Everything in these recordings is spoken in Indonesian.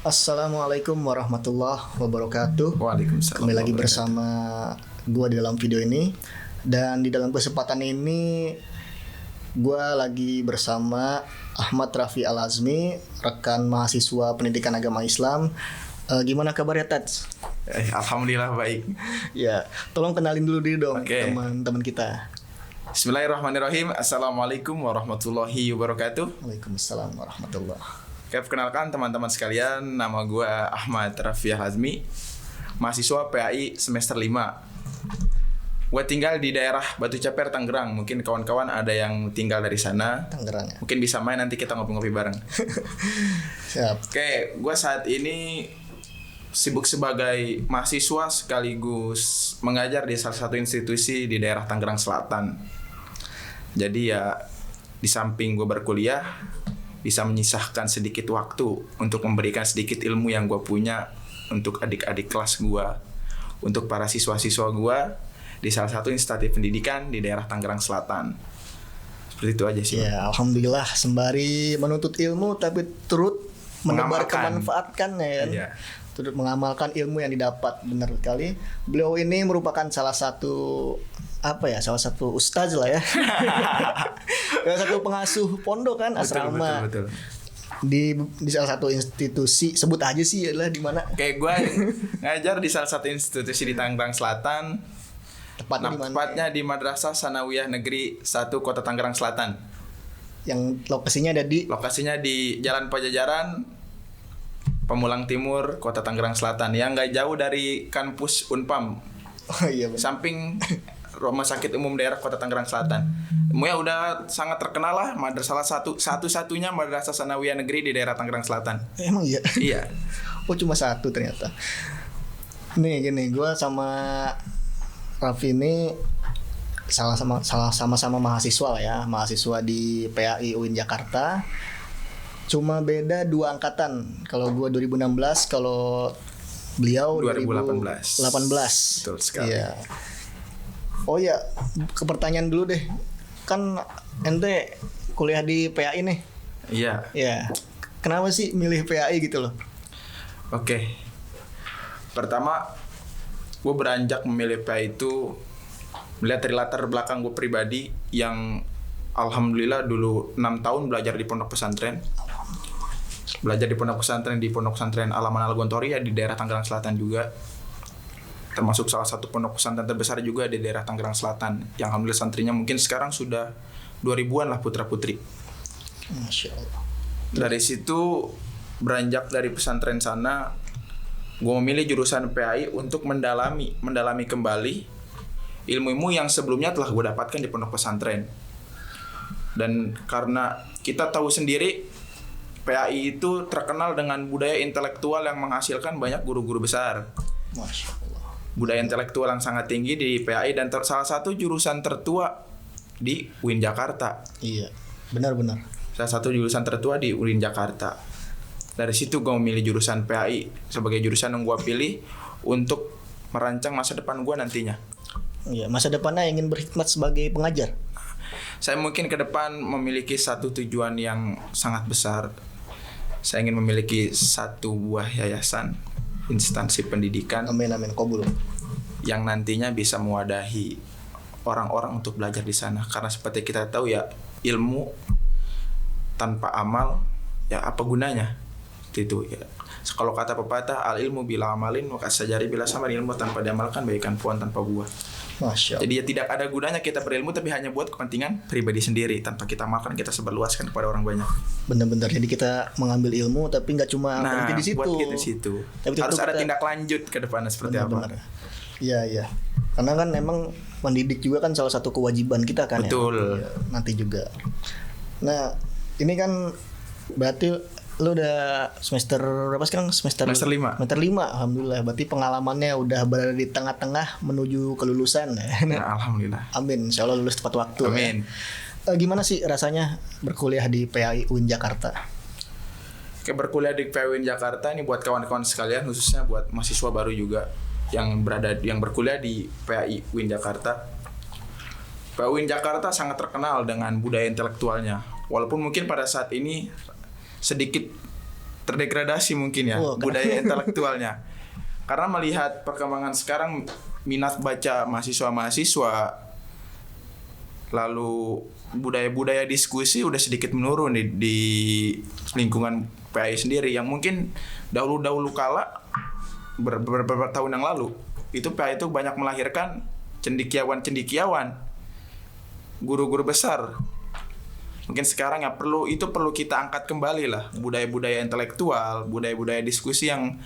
Assalamualaikum warahmatullahi wabarakatuh. Waalaikumsalam. Kembali lagi bersama gua di dalam video ini. Dan di dalam kesempatan ini gua lagi bersama Ahmad Raffi Al-Azmi, rekan mahasiswa pendidikan agama Islam. Gimana kabarnya, Tats? Alhamdulillah baik. Ya, tolong kenalin dulu diri dong. Oke. Teman-teman kita. Bismillahirrahmanirrahim. Assalamualaikum warahmatullahi wabarakatuh. Waalaikumsalam warahmatullahi. Oke, perkenalkan teman-teman sekalian, nama gue Ahmad Raffi Al-Azmi, mahasiswa PAI semester 5. Gue tinggal di daerah Batu Ceper, Tangerang. Mungkin kawan-kawan ada yang tinggal dari sana. Tangerang ya. Mungkin bisa main, nanti kita ngopi-ngopi bareng. Siap. Oke, gue saat ini sibuk sebagai mahasiswa sekaligus mengajar di salah satu institusi di daerah Tangerang Selatan. Jadi ya, di samping gue berkuliah, bisa menyisahkan sedikit waktu untuk memberikan sedikit ilmu yang gue punya untuk adik-adik kelas gue, untuk para siswa-siswa gue di salah satu instansi pendidikan di daerah Tangerang Selatan. Seperti itu aja sih. Ya, alhamdulillah sembari menuntut ilmu tapi turut menebar kemanfaatkan ya kan. Iya. Turut mengamalkan ilmu yang didapat. Benar sekali. Beliau ini merupakan salah satu ustaz lah ya. Salah satu pengasuh pondok kan, asrama. Betul. Di salah satu institusi, sebut aja sih adalah di mana. Kayak gue ngajar di salah satu institusi di Tangerang Selatan. Tepatnya di Madrasah Sanawiyah Negeri 1 Kota Tangerang Selatan. Yang lokasinya Lokasinya di Jalan Pajajaran, Pemulang Timur, Kota Tangerang Selatan, yang nggak jauh dari kampus Unpam. Oh iya benar. Samping Rumah Sakit Umum Daerah Kota Tangerang Selatan. Ya udah sangat terkenal lah, salah satu-satunya Madrasah Sanawiyah Negeri di daerah Tangerang Selatan. Emang iya? Iya. Oh cuma satu ternyata. Nih gini, gue sama Raffi ini sama-sama mahasiswa lah ya, mahasiswa di PAI UIN Jakarta. Cuma beda 2 angkatan. Kalau gue 2016, kalau beliau 2018. 2018. Betul sekali. Iya. Oh ya, ke pertanyaan dulu deh. Kan ente kuliah di PAI nih. Iya. Ya. Kenapa sih milih PAI gitu loh? Oke. Pertama, gue beranjak memilih PAI itu melihat dari latar belakang gue pribadi yang alhamdulillah dulu 6 tahun belajar di pondok pesantren. Belajar di pondok pesantren Alaman Al-Gontori ya, di daerah Tangerang Selatan juga. Termasuk salah satu pondok pesantren terbesar juga di daerah Tangerang Selatan, yang alhamdulillah santrinya mungkin sekarang sudah 2000-an lah putra-putri. Masya Allah. Dari situ beranjak dari pesantren sana, gue memilih jurusan PAI untuk mendalami kembali ilmu-ilmu yang sebelumnya telah gue dapatkan di pondok pesantren. Dan karena kita tahu sendiri, PAI itu terkenal dengan budaya intelektual yang menghasilkan banyak guru-guru besar. Masya Allah. Budaya intelektual yang sangat tinggi di PAI dan salah satu jurusan tertua di UIN Jakarta. Iya, benar-benar. Salah satu jurusan tertua di UIN Jakarta. Dari situ gue memilih jurusan PAI sebagai jurusan yang gue pilih untuk merancang masa depan gue nantinya. Iya, masa depannya ingin berkhidmat sebagai pengajar. Saya mungkin ke depan memiliki satu tujuan yang sangat besar. Saya ingin memiliki satu buah yayasan, instansi pendidikan. Amin amin qabul. Yang nantinya bisa mewadahi orang-orang untuk belajar di sana. Karena seperti kita tahu ya, ilmu tanpa amal ya apa gunanya? Itu ya. Kalau kata pepatah, al ilmu bila amalin maka sajari bila sama, ilmu tanpa diamalkan bagaikan pohon tanpa buah. Masya Allah. Jadi ya tidak ada gunanya kita berilmu tapi hanya buat kepentingan pribadi sendiri, tanpa kita amalkan, kita sebarluaskan kepada orang banyak. Benar-benar. Jadi kita mengambil ilmu tapi nggak cuma berhenti di situ. Buat kita di situ. Tapi harus ada tindak lanjut ke depannya seperti benar-benar. apa. Iya. Karena kan memang mendidik juga kan salah satu kewajiban kita kan. Betul. Ya. Nanti juga. Nah, ini kan berarti lu udah semester berapa sekarang? Semester 5. Semester 5, alhamdulillah. Berarti pengalamannya udah berada di tengah-tengah menuju kelulusan. Nah, alhamdulillah. Amin. Insyaallah lulus tepat waktu. Amin. Ya. Gimana sih rasanya berkuliah di PAI UIN Jakarta? Berkuliah di PAI UIN Jakarta ini buat kawan-kawan sekalian, khususnya buat mahasiswa baru juga yang berkuliah di PAI UIN Jakarta. PAI UIN Jakarta sangat terkenal dengan budaya intelektualnya. Walaupun mungkin pada saat ini sedikit terdegradasi mungkin ya budaya intelektualnya. Karena melihat perkembangan sekarang, minat baca mahasiswa-mahasiswa, lalu budaya-budaya diskusi udah sedikit menurun di lingkungan PAI sendiri, yang mungkin dahulu kala beberapa tahun yang lalu itu PAI itu banyak melahirkan cendekiawan, guru-guru besar. Mungkin sekarang ya perlu kita angkat kembali lah budaya-budaya intelektual, budaya-budaya diskusi yang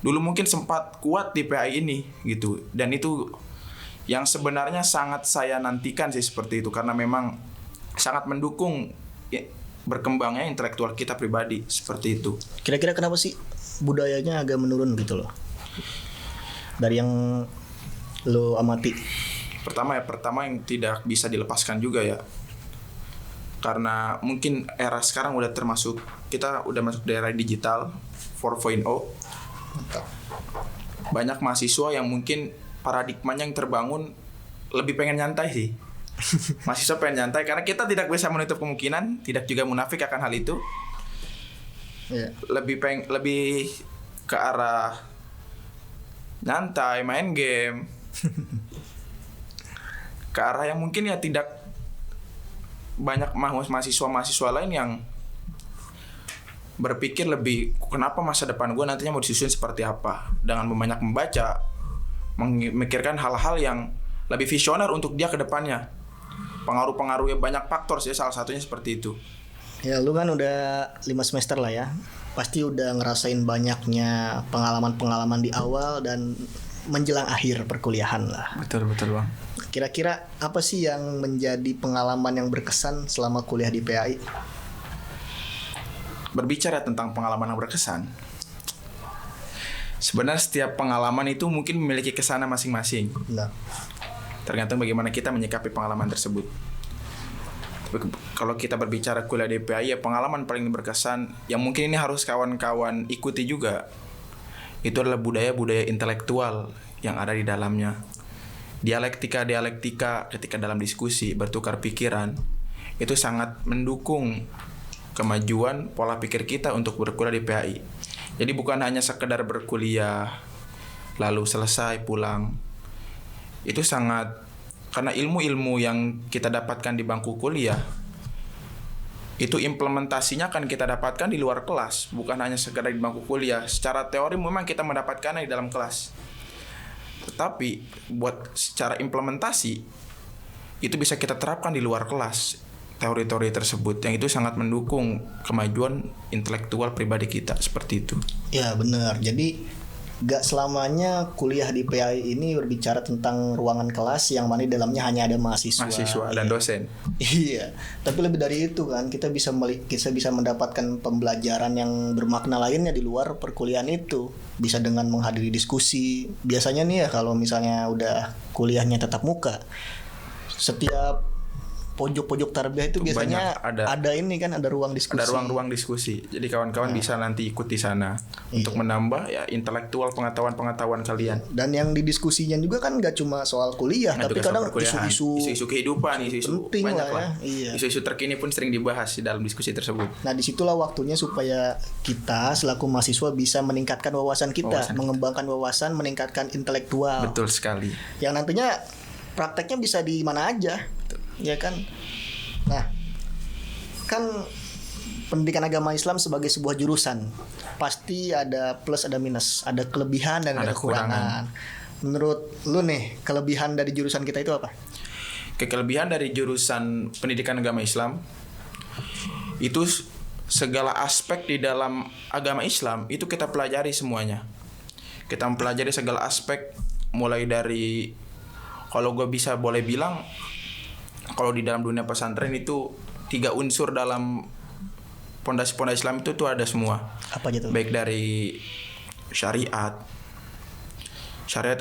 dulu mungkin sempat kuat di PAI ini gitu. Dan itu yang sebenarnya sangat saya nantikan sih seperti itu, karena memang sangat mendukung berkembangnya intelektual kita pribadi seperti itu. Kira-kira kenapa sih budayanya agak menurun gitu loh? Dari yang lo amati. Pertama yang tidak bisa dilepaskan juga ya. Karena mungkin era sekarang kita udah masuk di era digital 4.0. Banyak mahasiswa yang mungkin paradigmanya yang terbangun lebih pengen nyantai sih. Mahasiswa pengen nyantai karena kita tidak bisa menutup kemungkinan, tidak juga munafik akan hal itu. Yeah. Lebih ke arah nyantai, main game. Ke arah yang mungkin ya tidak banyak mahasiswa lain yang berpikir lebih kenapa masa depan gue nantinya mau disusun seperti apa, dengan banyak membaca, memikirkan hal-hal yang lebih visioner untuk dia ke depannya. Pengaruh-pengaruhnya banyak faktor sih, salah satunya seperti itu. Ya lu kan udah 5 semester lah ya, pasti udah ngerasain banyaknya pengalaman-pengalaman di awal dan menjelang akhir perkuliahan lah. Betul bang. Kira-kira apa sih yang menjadi pengalaman yang berkesan selama kuliah di PAI? Berbicara tentang pengalaman yang berkesan, sebenarnya setiap pengalaman itu mungkin memiliki kesannya masing-masing. Nah. Tergantung bagaimana kita menyikapi pengalaman tersebut. Tapi kalau kita berbicara kuliah di PAI, ya pengalaman paling berkesan yang mungkin ini harus kawan-kawan ikuti juga, itu adalah budaya-budaya intelektual yang ada di dalamnya. Dialektika ketika dalam diskusi bertukar pikiran itu sangat mendukung kemajuan pola pikir kita untuk berkuliah di PAI. Jadi bukan hanya sekedar berkuliah lalu selesai pulang. Itu sangat, karena ilmu-ilmu yang kita dapatkan di bangku kuliah itu implementasinya akan kita dapatkan di luar kelas, bukan hanya sekedar di bangku kuliah. Secara teori memang kita mendapatkannya di dalam kelas, tetapi buat secara implementasi itu bisa kita terapkan di luar kelas, teori-teori tersebut, yang itu sangat mendukung kemajuan intelektual pribadi kita seperti itu. Ya benar. Jadi gak selamanya kuliah di PAI ini berbicara tentang ruangan kelas yang mana di dalamnya hanya ada mahasiswa dan dosen. Iya, tapi lebih dari itu kan, kita bisa mendapatkan pembelajaran yang bermakna lainnya di luar perkuliahan itu. Bisa dengan menghadiri diskusi. Biasanya nih ya kalau misalnya udah kuliahnya tatap muka, setiap pojok-pojok tarbiyah itu biasanya ada ini kan, ada ruang diskusi. Ada ruang-ruang diskusi. Jadi kawan-kawan bisa nanti ikut di sana untuk menambah ya intelektual pengetahuan kalian. Dan yang didiskusinya juga kan gak cuma soal kuliah, tapi kadang isu-isu kehidupan, isu-isu penting banyak lah. Iya. Isu-isu terkini pun sering dibahas di dalam diskusi tersebut. Nah, disitulah waktunya supaya kita selaku mahasiswa bisa meningkatkan wawasan kita, mengembangkan wawasan, meningkatkan intelektual. Betul sekali. Yang nantinya prakteknya bisa di mana aja. Ya kan. Nah, kan pendidikan agama Islam sebagai sebuah jurusan pasti ada plus ada minus, ada kelebihan dan ada kekurangan. Menurut lu nih, kelebihan dari jurusan kita itu apa? Kelebihan dari jurusan pendidikan agama Islam itu segala aspek di dalam agama Islam itu kita pelajari semuanya. Kita mempelajari segala aspek, mulai dari, kalau gue bisa boleh bilang, kalau di dalam dunia pesantren itu 3 unsur dalam pondasi-pondasi Islam itu tuh ada semua. Apa aja tuh? Baik dari syariat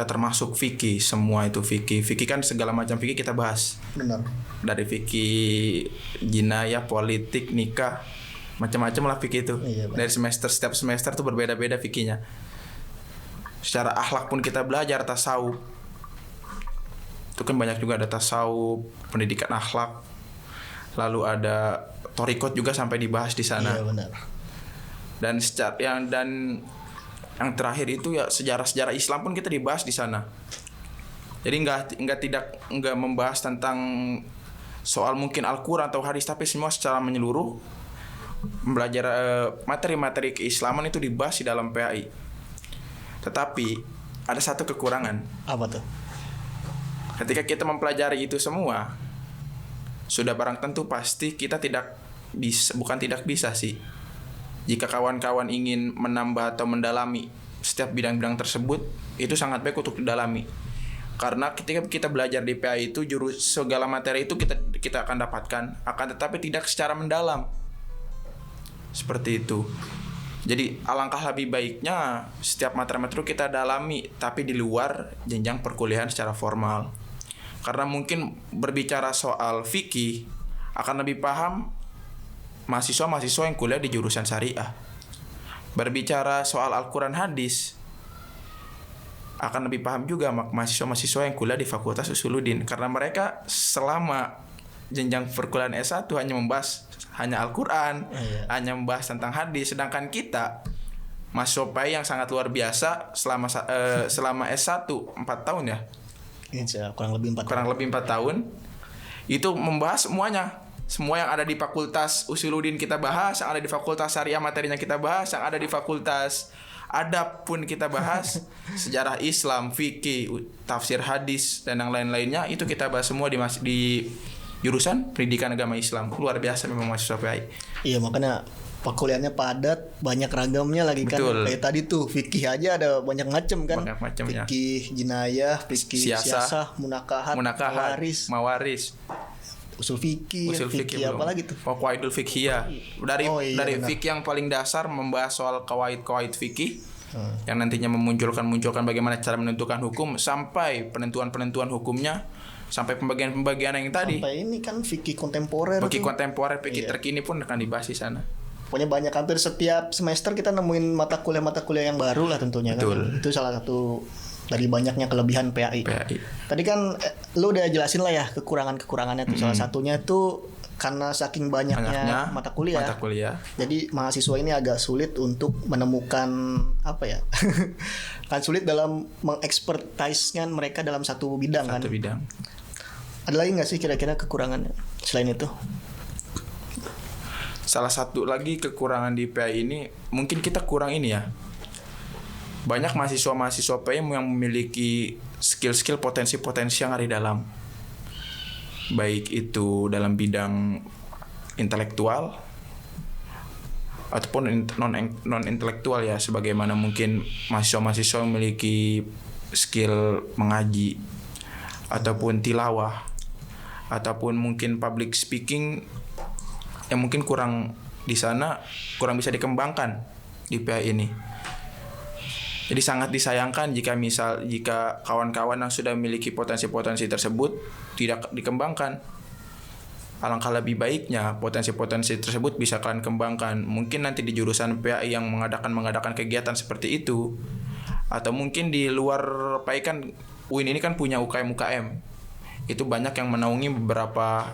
termasuk fikih, semua itu fikih. Fikih kan segala macam fikih kita bahas. Benar. Dari fikih jinayah, politik, nikah, macam-macam lah fikih itu. Iya, dari setiap semester tuh berbeda-beda fikihnya. Secara akhlak pun kita belajar tasawuf. Itu kan banyak juga, ada tasawuf, pendidikan akhlak, lalu ada thorikot juga sampai dibahas di sana. Iya benar. Dan terakhir itu ya sejarah-sejarah Islam pun kita dibahas di sana. Jadi nggak membahas tentang soal mungkin Al-Quran atau hadis, tapi semua secara menyeluruh belajar materi-materi keislaman itu dibahas di dalam PAI. Tetapi ada satu kekurangan. Apa tuh? Ketika kita mempelajari itu semua, sudah barang tentu pasti kita bukan tidak bisa sih. Jika kawan-kawan ingin menambah atau mendalami setiap bidang-bidang tersebut, itu sangat baik untuk didalami. Karena ketika kita belajar di PA itu segala materi itu kita akan dapatkan, akan tetapi tidak secara mendalam. Seperti itu. Jadi alangkah lebih baiknya setiap materi-materi kita dalami, tapi di luar jenjang perkuliahan secara formal. Karena mungkin berbicara soal fikih akan lebih paham mahasiswa yang kuliah di jurusan syariah. Berbicara soal Al-Quran hadis akan lebih paham juga mahasiswa yang kuliah di Fakultas Usuluddin, karena mereka selama jenjang perkuliahan S1 hanya membahas Al-Quran, hanya membahas tentang hadis. Sedangkan kita mahasiswa PAI yang sangat luar biasa selama S1 4 tahun ya. Kurang lebih 4 tahun itu membahas semuanya. Semua yang ada di Fakultas Usuluddin kita bahas, yang ada di Fakultas Syariah materinya kita bahas, yang ada di Fakultas Adab pun kita bahas, sejarah Islam, fikih, tafsir hadis dan yang lain-lainnya itu kita bahas semua di jurusan Pendidikan Agama Islam. Luar biasa memang mahasiswa PAI. Iya, makanya perkuliahannya padat, banyak ragamnya lagi. Betul. Kan. Kayak tadi tuh fikih aja ada banyak macam kan. Banyak macamnya. Fikih jinayah, fikih siasah, munakahat, mawaris. Usul fikih apa lagi tuh? Qawaidul fiqhiyah. Dari fikih yang paling dasar membahas soal qawaid fikih yang nantinya memunculkan bagaimana cara menentukan hukum sampai penentuan hukumnya, sampai pembagian yang tadi. Sampai ini kan fikih kontemporer. Fikih terkini pun akan dibahas di sana. Pokoknya banyak, hampir setiap semester kita nemuin mata kuliah yang baru lah tentunya. Betul. Kan. Itu salah satu dari banyaknya kelebihan PAI. Tadi kan lu udah jelasin lah ya kekurangannya tuh. Salah satunya tuh karena saking banyaknya mata kuliah. Jadi mahasiswa ini agak sulit untuk menemukan apa ya? Kan sulit dalam mengekspertiskan mereka dalam satu bidang. Ada lagi nggak sih kira-kira kekurangannya selain itu? Salah satu lagi kekurangan di PAI ini mungkin kita kurang ini ya. Banyak mahasiswa PAI yang memiliki skill-skill potensi-potensi yang ada di dalam. Baik itu dalam bidang intelektual ataupun non intelektual ya, sebagaimana mungkin mahasiswa memiliki skill mengaji ataupun tilawah ataupun mungkin public speaking yang mungkin kurang bisa dikembangkan di PAI ini. Jadi sangat disayangkan jika kawan-kawan yang sudah memiliki potensi-potensi tersebut tidak dikembangkan. Alangkah lebih baiknya potensi-potensi tersebut bisa kalian kembangkan. Mungkin nanti di jurusan PAI yang mengadakan kegiatan seperti itu, atau mungkin di luar PAI kan UIN ini kan punya UKM. Itu banyak yang menaungi beberapa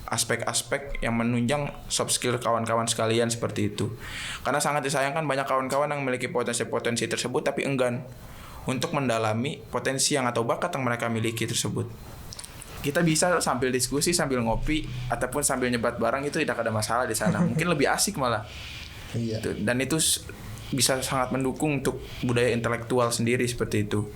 aspek-aspek yang menunjang soft skill kawan-kawan sekalian seperti itu. Karena sangat disayangkan banyak kawan-kawan yang memiliki potensi-potensi tersebut tapi enggan untuk mendalami potensi atau bakat yang mereka miliki tersebut. Kita bisa sambil diskusi, sambil ngopi ataupun sambil nyebat barang, itu tidak ada masalah di sana. Mungkin lebih asik malah. Iya. Dan itu bisa sangat mendukung untuk budaya intelektual sendiri seperti itu.